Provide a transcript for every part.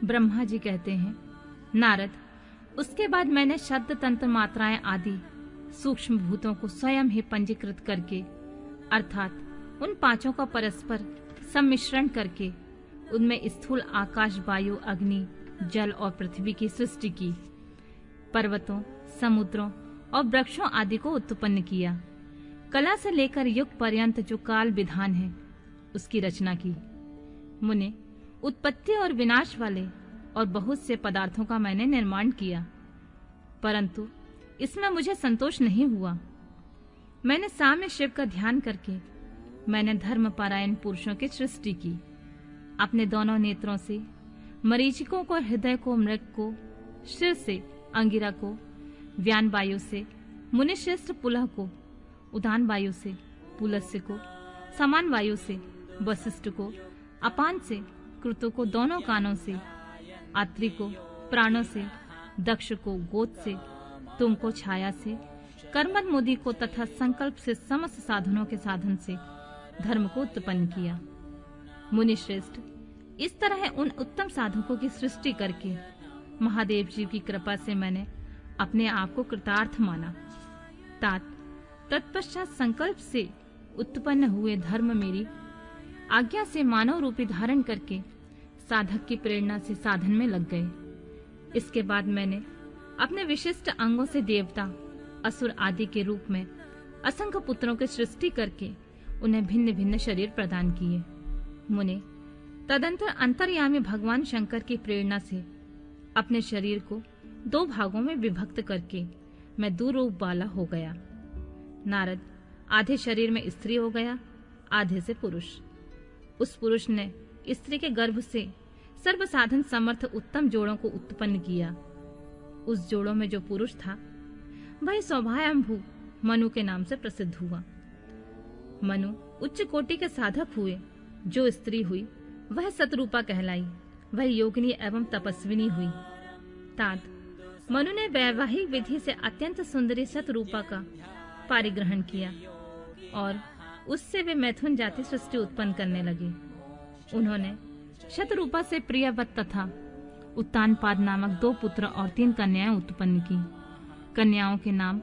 ब्रह्मा जी कहते हैं, नारद, उसके बाद मैंने शब्द तंत्र मात्राएं आदि सूक्ष्म भूतों को स्वयं ही पंजीकृत करके, अर्थात उन पांचों का परस्पर सम्मिश्रण करके उनमें स्थूल आकाश, वायु, अग्नि, जल और पृथ्वी की सृष्टि की, पर्वतों, समुद्रों और वृक्षों आदि को उत्पन्न किया। कला से लेकर युग पर्यंत जो काल विधान है उसकी रचना की। मुने, उत्पत्ति और विनाश वाले और बहुत से पदार्थों का मैंने निर्माण किया, परंतु इसमें मुझे संतोष नहीं हुआ। मैंने साम्य शिव का ध्यान करके मैंने धर्मपरायण पुरुषों की सृष्टि की। अपने दोनों नेत्रों से मरीचिकों को, हृदय को मृग को, सिर से अंगिरा को, व्यान वायु से मुनिश्रेष्ठ पुलह को, उदान वायु से पुलस्त्य को, समान वायु से वशिष्ठ को, अपान से कृतु को, दोनों कानों से आत्रि को, प्राणों से दक्ष को, गोद से तुमको, छाया से कर्मद मोदी को तथा संकल्प से समस्त साधनों के साधन से धर्म को उत्पन्न किया। मुनिश्रेष्ठ, इस तरह उन उत्तम साधकों की सृष्टि करके महादेव जी की कृपा से मैंने अपने आप को कृतार्थ माना। तत्पश्चात संकल्प से उत्पन्न हुए धर्म मेरी आज्ञा से मानव रूपी धारण करके साधक की प्रेरणा से साधन में लग गए। इसके बाद मैंने अपने विशिष्ट अंगों से देवता, असुर आदि के रूप में असंख्य पुत्रों की सृष्टि करके उन्हें भिन्न भिन्न शरीर प्रदान किए। मुने, तदंतर अंतर्यामी भगवान शंकर की प्रेरणा से अपने शरीर को 2 भागों में विभक्त करके मैं दुरूप वाला हो गया। नारद, आधे शरीर में स्त्री हो गया, आधे से पुरुष। उस पुरुष ने स्त्री के गर्भ से सर्व साधन समर्थ उत्तम जोड़ों को उत्पन्न किया। उस जोड़ों में जो पुरुष था वह सौभायंभू मनु के नाम से प्रसिद्ध हुआ। मनु उच्च कोटि के साधक हुए। जो स्त्री हुई वह सतरूपा कहलाई। वह योगिनी एवं तपस्विनी हुई। मनु ने वैवाहिक विधि से अत्यंत सुंदरी सतरूपा का पारिग्रहण किया और उससे वे मैथुन जाति सृष्टि उत्पन्न करने लगे। उन्होंने शतरूपा से प्रियवत तथा उत्तानपाद नामक 2 पुत्र और 3 कन्याएं उत्पन्न की। कन्याओं के नाम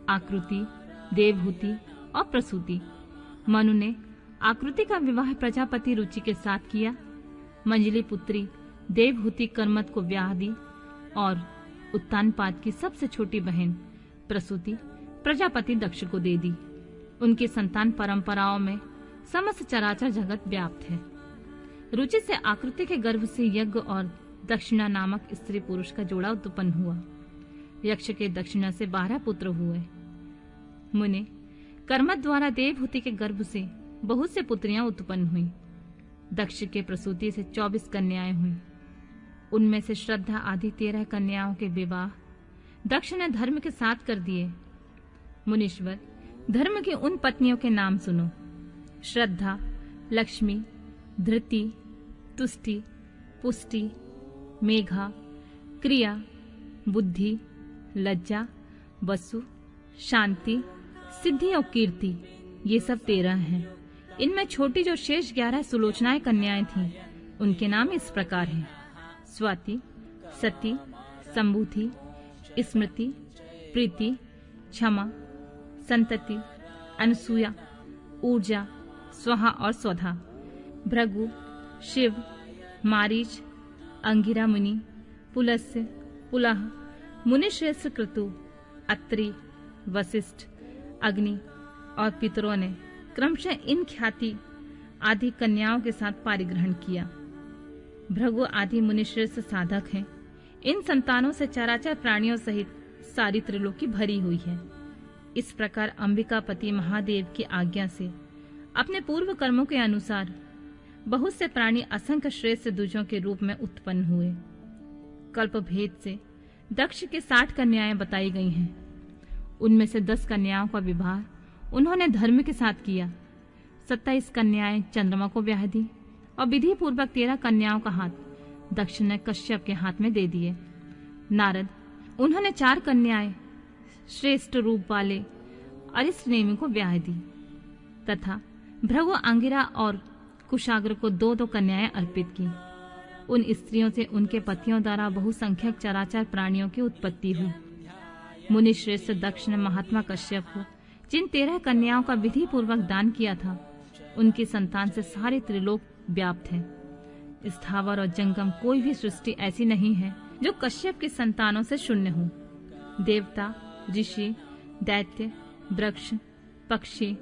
आकृति, देवहूति और प्रसूति। मनु ने आकृति का विवाह प्रजापति रुचि के साथ किया। मंजली पुत्री देवहूति कर्मत को ब्याह दी और उत्तानपाद की सबसे छोटी बहन प्रसूति प्रजापति दक्ष को दे दी। उनकी संतान परंपराओं में समस्त चराचर जगत व्याप्त है। रुचि से आकृति के गर्भ से यज्ञ और दक्षिणा नामक स्त्री पुरुष का जोड़ा उत्पन्न हुआ। यक्ष के दक्षिणा से 12 पुत्र हुए। मुने, कर्मत द्वारा देवहूति के गर्भ से बहुत से पुत्रियां उत्पन्न हुई। दक्ष के प्रसूति से 24 कन्याएं हुई। उनमें से श्रद्धा आदि 13 कन्याओं के विवाह दक्ष ने धर्म के साथ कर दिए। मुनीश्वर, धर्म की उन पत्नियों के नाम सुनो: श्रद्धा, लक्ष्मी, धृति, तुष्टि, पुष्टि, मेघा, क्रिया, बुद्धि, लज्जा, वसु, शांति, सिद्धि और कीर्ति। ये सब 13 हैं। इनमें छोटी जो शेष 11 सुलोचनाएं कन्याएं थीं, उनके नाम इस प्रकार हैं: स्वाति, सती, संबुधि, स्मृति, प्रीति, क्षमा, संतति, अनसूया, ऊर्जा, स्वाहा और स्वधा। भृगु, शिव, मारीच, अंगिरा मुनि, पुलस्त्य, पुलह, मुनिश्रेष्ठ कृतु, अत्रि, वशिष्ठ, अग्नि और पितरों ने क्रमशः इन ख्याति आदि कन्याओं के साथ पारिग्रहण किया। भृगु आदि मुनिश्रेष्ठ साधक हैं। इन संतानों से चराचर प्राणियों सहित सारी त्रिलोकी भरी हुई है। इस प्रकार अंबिकापति महादेव की आज्ञा से अपने पूर्व कर्मों के अनुसार बहुत से प्राणी असंख्य श्रेष्ठ द्विजों के रूप में उत्पन्न हुए। कल्प भेद से दक्ष के 60 कन्याएं बताई गई हैं। उनमें से 10 कन्याओं का विवाह उन्होंने धर्म के साथ किया। 27 कन्याएं चंद्रमा को ब्याह दी और विधि पूर्वक 13 कन्याओं का हाथ दक्ष ने कश्यप के हाथ में दे दिए। नारद, उन्होंने 4 कन्याएं श्रेष्ठ रूप वाले अरिष्टनेमि को ब्याह दी तथा भृगु, अंगिरा और कुशाग्र को 2-2 कन्याएं अर्पित की। उन स्त्रियों से उनके पतियों द्वारा बहुसंख्यक चराचर प्राणियों की उत्पत्ति हुई। मुनि श्रेष्ठ दक्ष ने महात्मा कश्यप को जिन 13 कन्याओं का विधि पूर्वक दान किया था, उनकी संतान से सारे त्रिलोक व्याप्त है। स्थावर और जंगम कोई भी सृष्टि ऐसी नहीं है जो कश्यप की संतानों से शून्य हो। देवता, ऋषि, दैत्य, वृक्ष, पक्षी,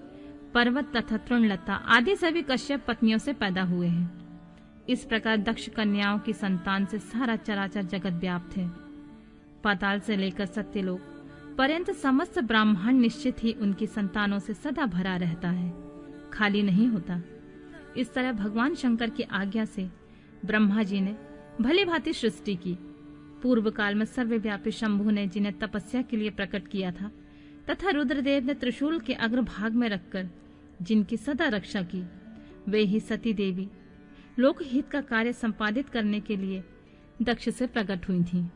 पर्वत तथा तृणलता आदि सभी कश्यप पत्नियों से पैदा हुए हैं। इस प्रकार दक्ष कन्याओं की संतान से सारा चराचर जगत व्याप्त है। पाताल से लेकर सत्यलोक पर्यंत समस्त ब्रह्मांड निश्चित ही उनकी संतानों से सदा भरा रहता है, खाली नहीं होता। इस तरह भगवान शंकर की आज्ञा से ब्रह्मा जी ने भली भांति सृष्टि की। पूर्व काल में सर्वव्यापी शंभु ने जिन्हें तपस्या के लिए प्रकट किया था तथा रुद्रदेव ने त्रिशूल के अग्रभाग में रखकर जिनकी सदा रक्षा की, वे ही सती देवी लोकहित का कार्य संपादित करने के लिए दक्ष से प्रकट हुई थीं।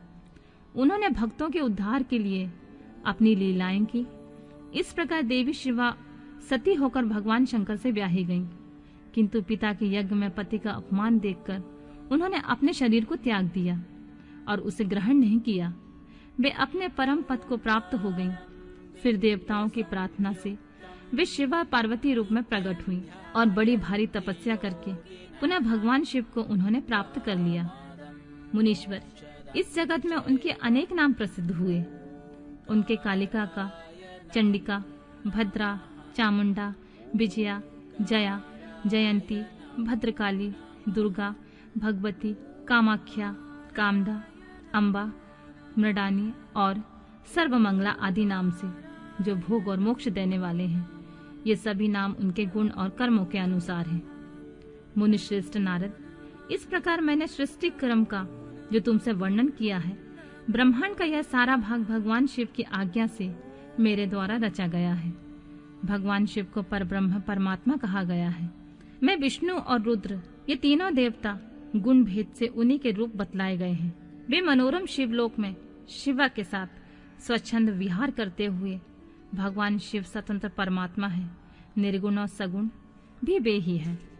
उन्होंने भक्तों के उद्धार के लिए अपनी लीलाएं की। इस प्रकार देवी शिवा सती होकर भगवान शंकर से ब्याही गईं, किंतु पिता के यज्ञ में पति का अपमान देखकर उन्होंने अपने शरीर को त्याग दिया और उसे ग्रहण नहीं किया। वे अपने परम पद को प्राप्त हो गईं। फिर देवताओं की प्रार्थना से वे शिवा पार्वती रूप में प्रकट हुई और बड़ी भारी तपस्या करके पुनः भगवान शिव को उन्होंने प्राप्त कर लिया। मुनीश्वर, इस जगत में उनके अनेक नाम प्रसिद्ध हुए। उनके कालिका का, चंडिका, भद्रा, चामुंडा, विजया, जया, जयंती, भद्रकाली, दुर्गा, भगवती, कामाख्या, कामदा, अम्बा, मृडानी और सर्वमंगला आदि नाम से, जो भोग और मोक्ष देने वाले हैं। ये सभी नाम उनके गुण और कर्मों के अनुसार हैं। मुनिश्रेष्ठ नारद, इस प्रकार मैंने सृष्टि क्रम का जो तुमसे वर्णन किया है, ब्रह्मांड का यह सारा भाग भगवान शिव की आज्ञा से मेरे द्वारा रचा गया है। भगवान शिव को परब्रह्म परमात्मा कहा गया है। मैं विष्णु और रुद्र, ये तीनों देवता गुण भेद से उन्हीं के रूप बतलाए गए हैं। वे मनोरम शिवलोक में शिवा के साथ स्वच्छंद विहार करते हुए भगवान शिव स्वतंत्र परमात्मा है। निर्गुण और सगुण भी वे ही है।